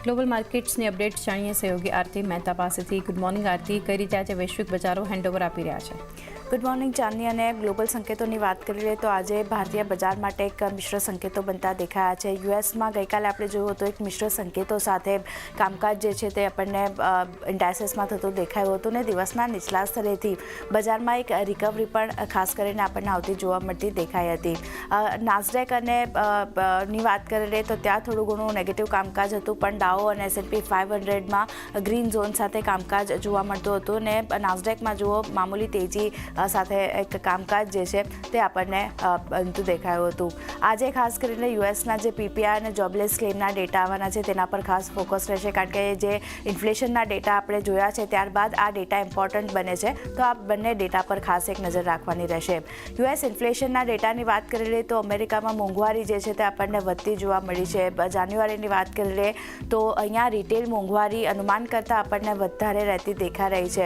Global માર્કેટ્સની update જાણીએ સહયોગી આરતી મહેતા પાસેથી. ગુડ મોર્નિંગ આરતી, કઈ રીતે આજે વૈશ્વિક બજારો હેન્ડઓવર આપી રહ્યા છે? ગુડ મોર્નિંગ ચાંદની. અને ગ્લોબલ સંકેતોની વાત કરી લઈએ તો આજે ભારતીય બજાર માટે એક મિશ્ર સંકેતો બનતા દેખાયા છે. યુએસમાં ગઈકાલે આપણે જોયું હતું એક મિશ્ર સંકેતો સાથે કામકાજ જે છે તે આપણને ઇન્ડાઇસીસમાં થતું દેખાયું હતું ને દિવસના નીચલા સ્તરેથી બજારમાં એક રિકવરી પણ ખાસ કરીને આપણને આવતી જોવા મળતી દેખાઈ હતી. નાસ્ડેક અને ની વાત કરી લઈએ તો ત્યાં થોડું ઘણું નેગેટિવ કામકાજ હતું, પણ ડાઉ અને S&P 500માં ગ્રીન ઝોન સાથે કામકાજ જોવા મળતું હતું ને નાસ્ડેકમાં જુઓ મામૂલી તેજી સાથે એક કામકાજ જે છે તે આપણને બનતું દેખાયું હતું. આજે ખાસ કરીને યુએસના જે પીપીઆઈ અને જોબલેસ ક્લેમના ડેટા આવવાના છે તેના પર ખાસ ફોકસ રહેશે, કારણ કે જે ઇન્ફ્લેશનના ડેટા આપણે જોયા છે ત્યારબાદ આ ડેટા ઇમ્પોર્ટન્ટ બને છે, તો આ બંને ડેટા પર ખાસ એક નજર રાખવાની રહેશે. યુએસ ઇન્ફ્લેશનના ડેટાની વાત કરી લઈએ તો અમેરિકામાં મોંઘવારી જે છે તે આપણને વધતી જોવા મળી છે. જાન્યુઆરીની વાત કરી લઈએ તો અહીંયા રિટેલ મોંઘવારી અનુમાન કરતાં આપણને વધારે રહેતી દેખાઈ રહી છે.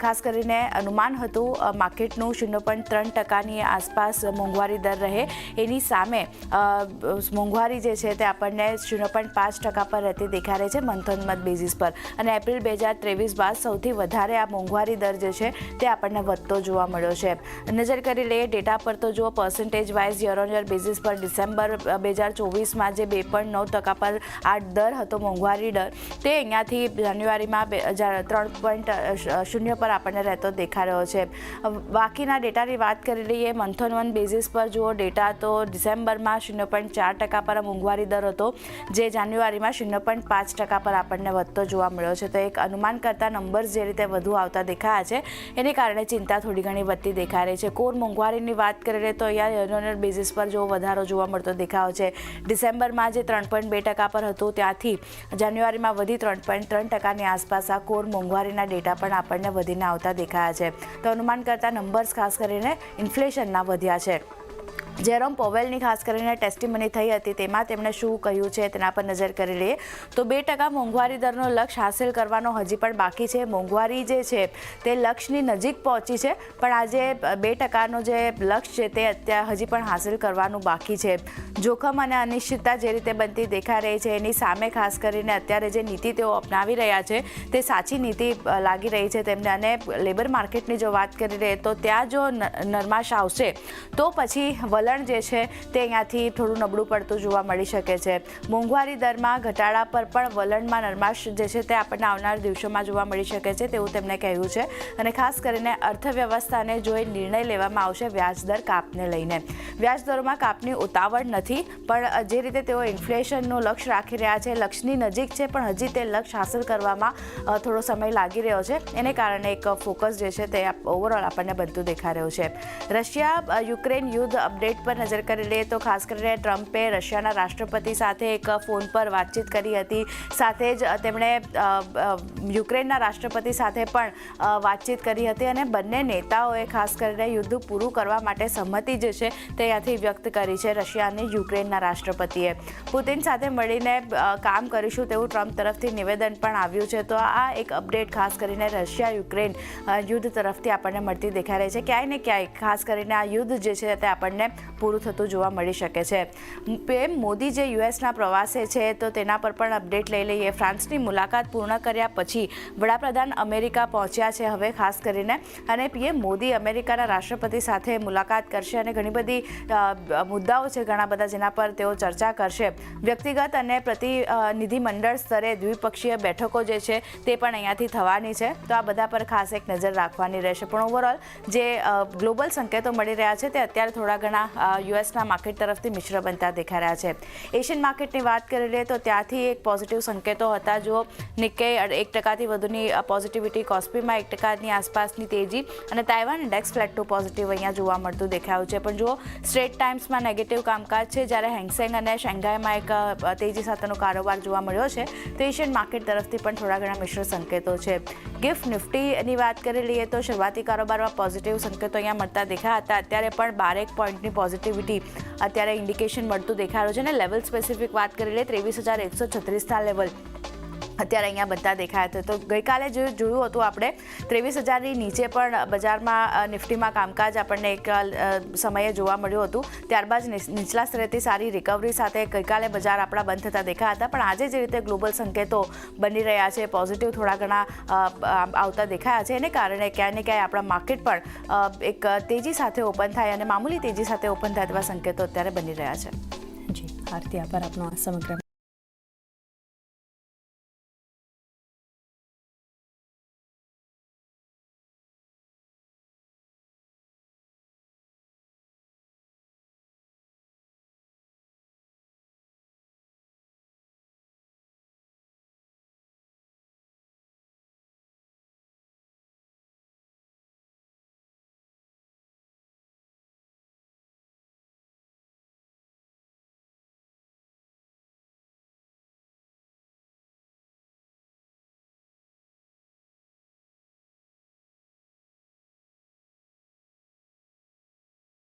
ખાસ કરીને અનુમાન હતું માર્કેટનું 0.3% આસપાસ મોંઘવારી દર રહે, એની સામે મોંઘવારી જે છે તે આપણને 0.5% પર રહેતી દેખાઈ રહી છે મંથ ઓન મંથ બેઝિસ પર. અને એપ્રિલ 2023 બાદ સૌથી વધારે આ મોંઘવારી દર જે છે તે આપણને વધતો જોવા મળ્યો છે. નજર કરી લઈએ ડેટા પર તો જુઓ percentage wise year on year basis પર ડિસેમ્બર 2024માં જે 2.9% પર આ દર હતો મોંઘવારી દર, તે અહીંયાથી જાન્યુઆરીમાં 3.0 પર આપણને રહેતો દેખાઈ રહ્યો છે. બાકીના ડેટાની વાત કરી લઈએ મંથ ઓન મંથ બેઝિસ પર જુઓ ડેટા તો ડિસેમ્બરમાં 0.4% પર મોંઘવારી દર હતો, જે જાન્યુઆરીમાં 0.5% પર આપણને વધતો જોવા મળ્યો છે. તો એક અનુમાન કરતાં નંબર્સ જે રીતે વધુ આવતા દેખાયા છે એને કારણે ચિંતા થોડી ઘણી વધતી દેખાઈ રહી છે. કોર મોંઘવારીની વાત કરી લઈએ તો અહીંયા યર ઓન યર બેઝિસ પર જો વધારો જોવા મળતો દેખાયો છે. ડિસેમ્બરમાં જે 3.2% પર હતું ત્યાંથી જાન્યુઆરીમાં વધી 3.3%ની આસપાસ આ કોર મોંઘવારીના ડેટા પણ આપણને વધીને આવતા દેખાયા છે. તો અનુમાન કરતા નંબર્સ ખાસ કરીને ઇન્ફ્લેશનના વધ્યા છે. જેરોમ પોવેલની ખાસ કરીને ટેસ્ટિમની થઈ હતી, તેમાં તેમણે શું કહ્યું છે તેના પર નજર કરી લઈએ તો 2% મોંઘવારી દરનો લક્ષ્ય હાંસલ કરવાનો હજી પણ બાકી છે. મોંઘવારી જે છે તે લક્ષ્યની નજીક પહોંચી છે, પણ આજે 2%નો જે લક્ષ્ય છે તે અત્યારે હજી પણ હાંસલ કરવાનું બાકી છે. જોખમ અને અનિશ્ચિતતા જે રીતે બનતી દેખાઈ રહી છે એની સામે ખાસ કરીને અત્યારે જે નીતિ તેઓ અપનાવી રહ્યા છે તે સાચી નીતિ લાગી રહી છે તેમને. અને લેબર માર્કેટની જો વાત કરી લઈએ તો ત્યાં જો નરમાશ આવશે તો પછી વલણ જે છે તે અહીંયાથી થોડું નબળું પડતું જોવા મળી શકે છે. મોંઘવારી દરમાં ઘટાડા પર પણ વલણમાં નરમાશ જે છે તે આપણને આવનાર દિવસોમાં જોવા મળી શકે છે તેવું તેમણે કહ્યું છે. અને ખાસ કરીને અર્થવ્યવસ્થાને જોઈ નિર્ણય લેવામાં આવશે વ્યાજદર કાપને લઈને. વ્યાજદરોમાં કાપની ઉતાવળ નથી, પણ જે રીતે તેઓ ઇન્ફ્લેશનનું લક્ષ્ય રાખી રહ્યા છે લક્ષ્યની નજીક છે, પણ હજી તે લક્ષ્ય હાંસલ કરવામાં થોડો સમય લાગી રહ્યો છે. એને કારણે એક ફોકસ જે છે તે ઓવરઓલ આપણને બનતું દેખાઈ રહ્યું છે. રશિયા યુક્રેન યુદ્ધ અપડેટ પર નજર કરી લઈએ તો ખાસ કરીને ટ્રમ્પે રશિયાના રાષ્ટ્રપતિ સાથે એક ફોન પર વાતચીત કરી હતી. સાથે જ તેમણે યુક્રેનના રાષ્ટ્રપતિ સાથે પણ વાતચીત કરી હતી અને બંને નેતાઓએ ખાસ કરીને યુદ્ધ પૂરું કરવા માટે સંમતિ જે છે તે ત્યાંથી વ્યક્ત કરી છે. રશિયા અને યુક્રેનના રાષ્ટ્રપતિએ પુતિન સાથે મળીને કામ કરીશું તેવું ટ્રમ્પ તરફથી નિવેદન પણ આવ્યું છે. તો આ એક અપડેટ ખાસ કરીને રશિયા યુક્રેન યુદ્ધ તરફથી આપણને મળતી દેખાઈ રહી છે. ક્યાંય ને ક્યાંય ખાસ કરીને આ યુદ્ધ જે છે તે આપણને પૂરું થતું જોવા મળી શકે છે. પીએમ મોદી જે યુએસના પ્રવાસે છે તો તેના પર પણ અપડેટ લઈ લઈએ. ફ્રાન્સની મુલાકાત પૂર્ણ કર્યા પછી વડાપ્રધાન અમેરિકા પહોંચ્યા છે હવે ખાસ કરીને, અને પીએમ મોદી અમેરિકાના રાષ્ટ્રપતિ સાથે મુલાકાત કરશે અને ઘણી બધી મુદ્દાઓ છે ઘણા બધા જેના પર તેઓ ચર્ચા કરશે. વ્યક્તિગત અને પ્રતિનિધિ મંડળ સ્તરે દ્વિપક્ષીય બેઠકો જે છે તે પણ અહીંયાથી થવાની છે. તો આ બધા પર ખાસ એક નજર રાખવાની રહેશે. પણ ઓવરઓલ જે ગ્લોબલ સંકેતો મળી રહ્યા છે તે અત્યારે થોડા ઘણા યુએસના માર્કેટ તરફથી મિશ્ર બનતા દેખાઈ રહ્યા છે. એશિયન માર્કેટની વાત કરી લઈએ તો ત્યાંથી એક પોઝિટિવ સંકેતો હતા. જો નિક્કેઈ 1%થી વધુની પોઝિટિવિટી, કોસ્પીમાં 1%ની આસપાસની તેજી અને Taiwan index flat to positive અહીંયા જોવા મળતું દેખાયું છે. પણ જો સ્ટ્રેટ ટાઈમ્સમાં નેગેટિવ કામકાજ છે, જ્યારે હેંગસેંગ અને શેંઘાઈમાં એક તેજી સાથેનો કારોબાર જોવા મળ્યો છે. તો એશિયન માર્કેટ તરફથી પણ થોડા ઘણા મિશ્ર સંકેતો છે. ગિફ્ટ નિફ્ટીની વાત કરી લઈએ તો શરૂઆતી કારોબારમાં પોઝિટિવ સંકેતો અહીંયા મળતા દેખાયા હતા. અત્યારે પણ 12 પોઈન્ટની પોઝિટિવિટી અત્યારે ઇન્ડિકેશન મળતું દેખાઈ રહ્યું છે. અને લેવલ સ્પેસિફિક વાત કરી લઈએ 23,136ના લેવલ અત્યારે અહીંયા બધા દેખાયા હતા. તો ગઈકાલે જે જોયું હતું આપણે 23,000ની નીચે પણ બજારમાં નિફ્ટીમાં કામકાજ આપણને એક સમયે જોવા મળ્યું હતું. ત્યારબાદ નીચલા સ્તરેથી સારી રિકવરી સાથે ગઈકાલે બજાર આપણા બંધ થતા દેખાયા હતા. પણ આજે જે રીતે ગ્લોબલ સંકેતો બની રહ્યા છે, પોઝિટિવ થોડા ઘણા આવતા દેખાયા છે, એને કારણે ક્યાંય ને ક્યાંય આપણા માર્કેટ પણ એક તેજી સાથે ઓપન થાય અને મામૂલી તેજી સાથે ઓપન થાય તેવા સંકેતો અત્યારે બની રહ્યા છે. જી આરતી, આભાર આપનો આ સમગ્ર